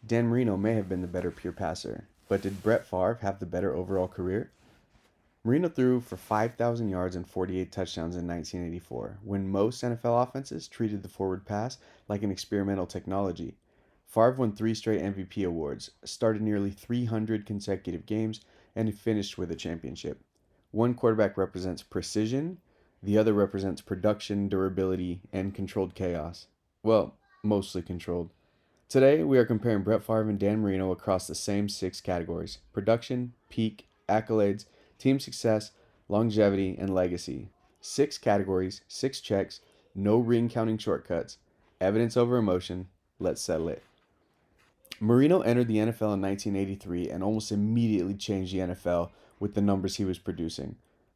Dan Marino may have been the better pure passer, but did Brett Favre have the better overall career? Marino threw for 5,000 yards and 48 touchdowns in 1984, when most NFL offenses treated the forward pass like an experimental technology. Favre won 3 straight MVP awards, started nearly 300 consecutive games, and finished with a championship. One quarterback represents precision, the other represents production, durability, and controlled chaos. Well, mostly controlled. Today, we are comparing Brett Favre and Dan Marino across the same 6 categories: production, peak, accolades, team success, longevity, and legacy. 6 categories, 6 checks, no ring counting shortcuts. Evidence over emotion. Let's settle it. Marino entered the NFL in 1983 and almost immediately changed the NFL with the numbers he was producing.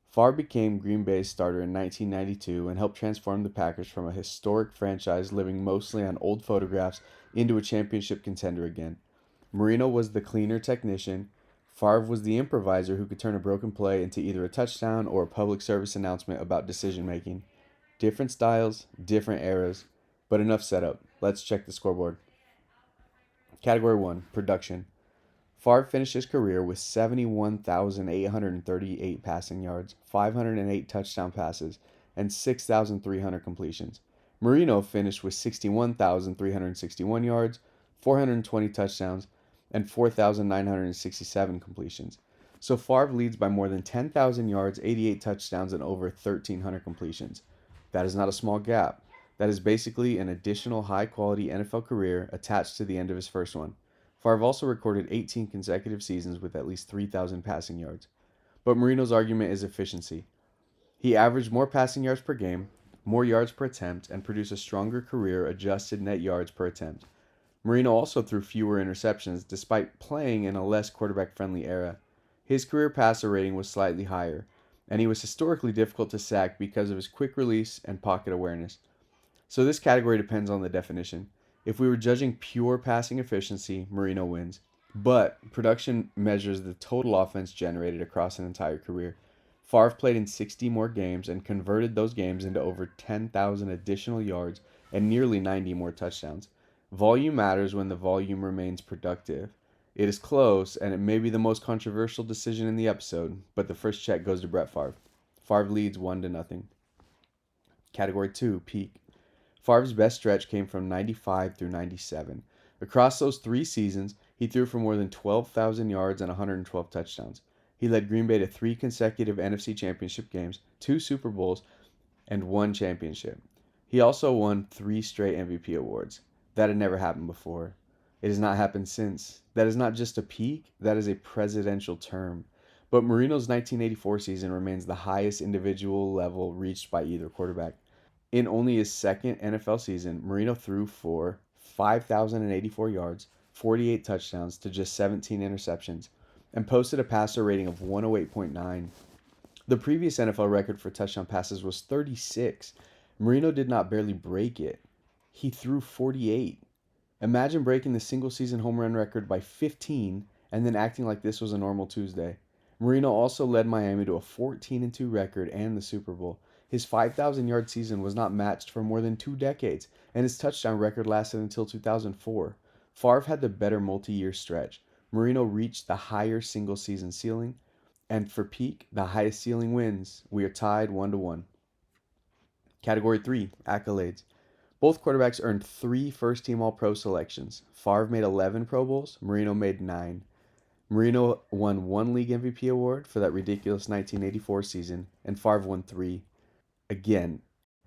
Favre became Green Bay's starter in 1992 and helped transform the Packers from a historic franchise living mostly on old photographs into a championship contender again. Marino was the cleaner technician. Favre was the improviser who could turn a broken play into either a touchdown or a public service announcement about decision making. Different styles, different eras, but enough setup. Let's check the scoreboard. Category 1, production. Favre finished his career with 71,838 passing yards, 508 touchdown passes, and 6,300 completions. Marino finished with 61,361 yards, 420 touchdowns, and 4,967 completions. So Favre leads by more than 10,000 yards, 88 touchdowns, and over 1,300 completions. That is not a small gap. That is basically an additional high-quality NFL career attached to the end of his first one. Favre also recorded 18 consecutive seasons with at least 3,000 passing yards. But Marino's argument is efficiency. He averaged more passing yards per game, more yards per attempt, and produced a stronger career adjusted net yards per attempt. Marino also threw fewer interceptions despite playing in a less quarterback-friendly era. His career passer rating was slightly higher, and he was historically difficult to sack because of his quick release and pocket awareness. So this category depends on the definition. If we were judging pure passing efficiency, Marino wins. But production measures the total offense generated across an entire career. Favre played in 60 more games and converted those games into over 10,000 additional yards and nearly 90 more touchdowns. Volume matters when the volume remains productive. It is close, and it may be the most controversial decision in the episode, but the first check goes to Brett Favre. Favre leads 1-0. Category 2, peak. Favre's best stretch came from 95 through 97. Across those 3 seasons, he threw for more than 12,000 yards and 112 touchdowns. He led Green Bay to 3 consecutive NFC Championship games, 2 Super Bowls, and 1 championship. He also won 3 straight MVP awards. That had never happened before. It has not happened since. That is not just a peak, that is a presidential term. But Marino's 1984 season remains the highest individual level reached by either quarterback. In only his second NFL season, Marino threw for 5,084 yards, 48 touchdowns to just 17 interceptions, and posted a passer rating of 108.9. The previous NFL record for touchdown passes was 36. Marino did not barely break it. He threw 48. Imagine breaking the single season home run record by 15 and then acting like this was a normal Tuesday. Marino also led Miami to a 14-2 record and the Super Bowl. His 5,000-yard season was not matched for more than 2 decades, and his touchdown record lasted until 2004. Favre had the better multi-year stretch. Marino reached the higher single-season ceiling, and for peak, the highest ceiling wins. We are tied 1-1. Category 3, accolades. Both quarterbacks earned 3 first-team All-Pro selections. Favre made 11 Pro Bowls, Marino made 9. Marino won 1 league MVP award for that ridiculous 1984 season, and Favre won 3. Again,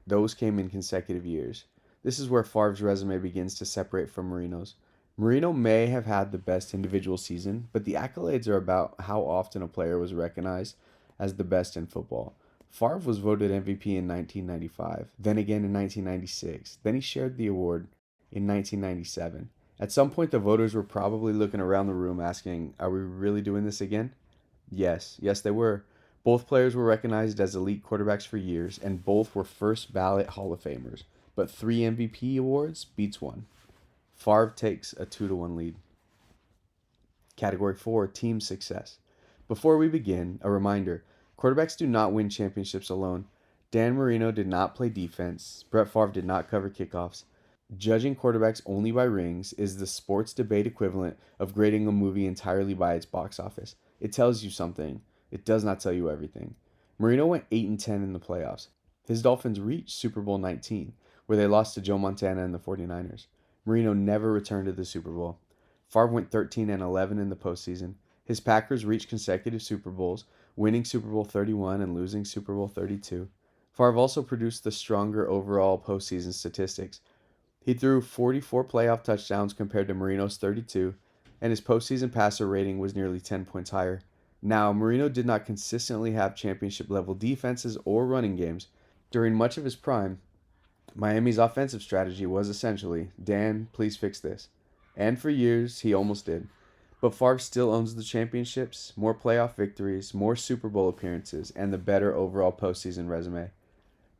those came in consecutive years. This is where Favre's resume begins to separate from Marino's. Marino may have had the best individual season, but the accolades are about how often a player was recognized as the best in football. Favre was voted MVP in 1995, then again in 1996, then he shared the award in 1997. At some point, the voters were probably looking around the room asking, are we really doing this again? Yes, they were. Both players were recognized as elite quarterbacks for years, and both were first ballot Hall of Famers. But 3 MVP awards beats 1. Favre takes a 2-1 lead. Category 4, team success. Before we begin, a reminder, quarterbacks do not win championships alone. Dan Marino did not play defense. Brett Favre did not cover kickoffs. Judging quarterbacks only by rings is the sports debate equivalent of grading a movie entirely by its box office. It tells you something. It does not tell you everything. Marino went 8-10 in the playoffs. His Dolphins reached Super Bowl 19, where they lost to Joe Montana and the 49ers. Marino never returned to the Super Bowl. Favre went 13-11 in the postseason. His Packers reached consecutive Super Bowls, winning Super Bowl 31 and losing Super Bowl 32. Favre also produced the stronger overall postseason statistics. He threw 44 playoff touchdowns compared to Marino's 32, and his postseason passer rating was nearly 10 points higher. Now, Marino did not consistently have championship level defenses or running games. During much of his prime, Miami's offensive strategy was essentially, Dan, please fix this. And for years, he almost did. But Favre still owns the championships, more playoff victories, more Super Bowl appearances, and the better overall postseason resume.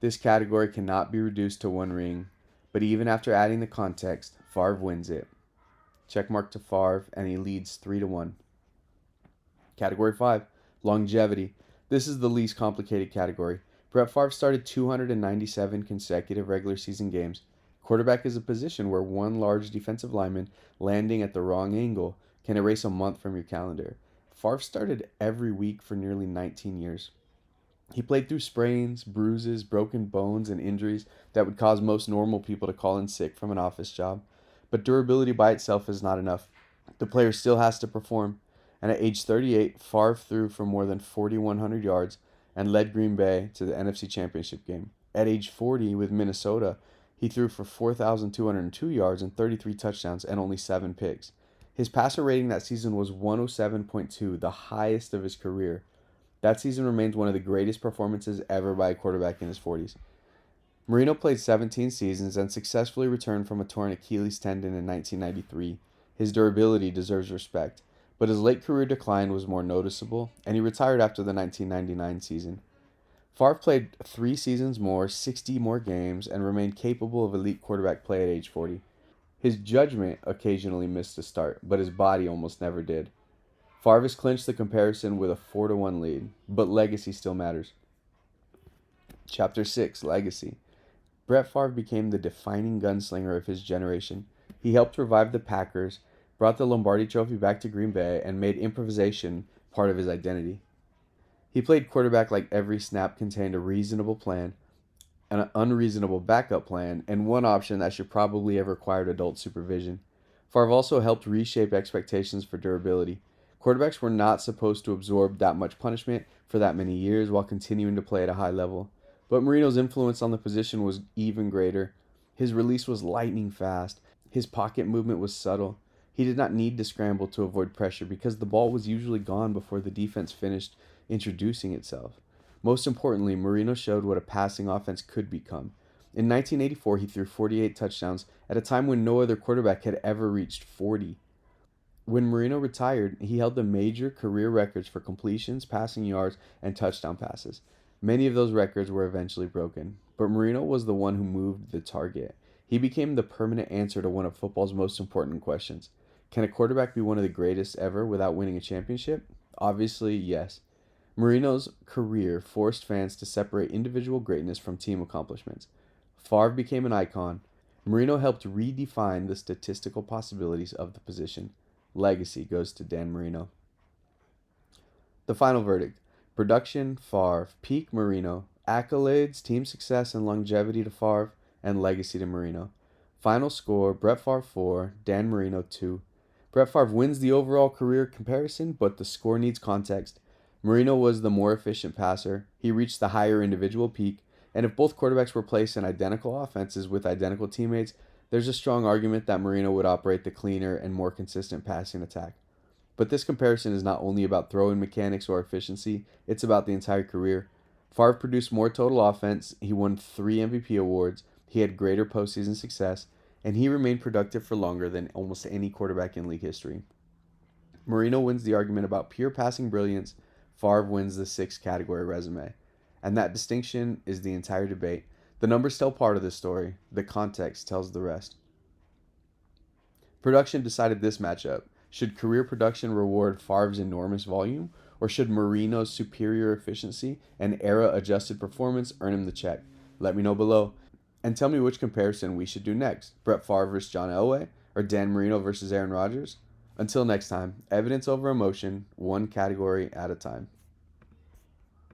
This category cannot be reduced to one ring, but even after adding the context, Favre wins it. Checkmark to Favre, and he leads 3-1. Category 5, longevity. This is the least complicated category. Brett Favre started 297 consecutive regular season games. Quarterback is a position where one large defensive lineman landing at the wrong angle can erase a month from your calendar. Favre started every week for nearly 19 years. He played through sprains, bruises, broken bones, and injuries that would cause most normal people to call in sick from an office job. But durability by itself is not enough. The player still has to perform. And at age 38, Favre threw for more than 4,100 yards and led Green Bay to the NFC Championship game. At age 40 with Minnesota, he threw for 4,202 yards and 33 touchdowns and only 7 picks. His passer rating that season was 107.2, the highest of his career. That season remains one of the greatest performances ever by a quarterback in his 40s. Marino played 17 seasons and successfully returned from a torn Achilles tendon in 1993. His durability deserves respect, but his late career decline was more noticeable, and he retired after the 1999 season. Favre played 3 seasons more, 60 more games, and remained capable of elite quarterback play at age 40. His judgment occasionally missed a start, but his body almost never did. Favre has clinched the comparison with a 4-1 lead, but legacy still matters. Chapter 6, Legacy. Brett Favre became the defining gunslinger of his generation. He helped revive the Packers, brought the Lombardi Trophy back to Green Bay, and made improvisation part of his identity. He played quarterback like every snap contained a reasonable plan, an unreasonable backup plan, and one option that should probably have required adult supervision. Favre also helped reshape expectations for durability. Quarterbacks were not supposed to absorb that much punishment for that many years while continuing to play at a high level. But Marino's influence on the position was even greater. His release was lightning fast. His pocket movement was subtle. He did not need to scramble to avoid pressure because the ball was usually gone before the defense finished introducing itself. Most importantly, Marino showed what a passing offense could become. In 1984, he threw 48 touchdowns at a time when no other quarterback had ever reached 40. When Marino retired, he held the major career records for completions, passing yards, and touchdown passes. Many of those records were eventually broken, but Marino was the one who moved the target. He became the permanent answer to one of football's most important questions. Can a quarterback be one of the greatest ever without winning a championship? Obviously, yes. Marino's career forced fans to separate individual greatness from team accomplishments. Favre became an icon. Marino helped redefine the statistical possibilities of the position. Legacy goes to Dan Marino. The final verdict. Production, Favre. Peak, Marino. Accolades, team success, and longevity to Favre, and legacy to Marino. Final score, Brett Favre 4, Dan Marino 2. Brett Favre wins the overall career comparison, but the score needs context. Marino was the more efficient passer. He reached the higher individual peak, and if both quarterbacks were placed in identical offenses with identical teammates, there's a strong argument that Marino would operate the cleaner and more consistent passing attack. But this comparison is not only about throwing mechanics or efficiency, it's about the entire career. Favre produced more total offense, he won 3 MVP awards, he had greater postseason success, and he remained productive for longer than almost any quarterback in league history. Marino wins the argument about pure passing brilliance, Favre wins the 6-category resume. And that distinction is the entire debate. The numbers tell part of the story, the context tells the rest. Production decided this matchup. Should career production reward Favre's enormous volume, or should Marino's superior efficiency and era-adjusted performance earn him the check? Let me know below. And tell me which comparison we should do next: Brett Favre versus John Elway, or Dan Marino versus Aaron Rodgers? Until next time, evidence over emotion, one category at a time.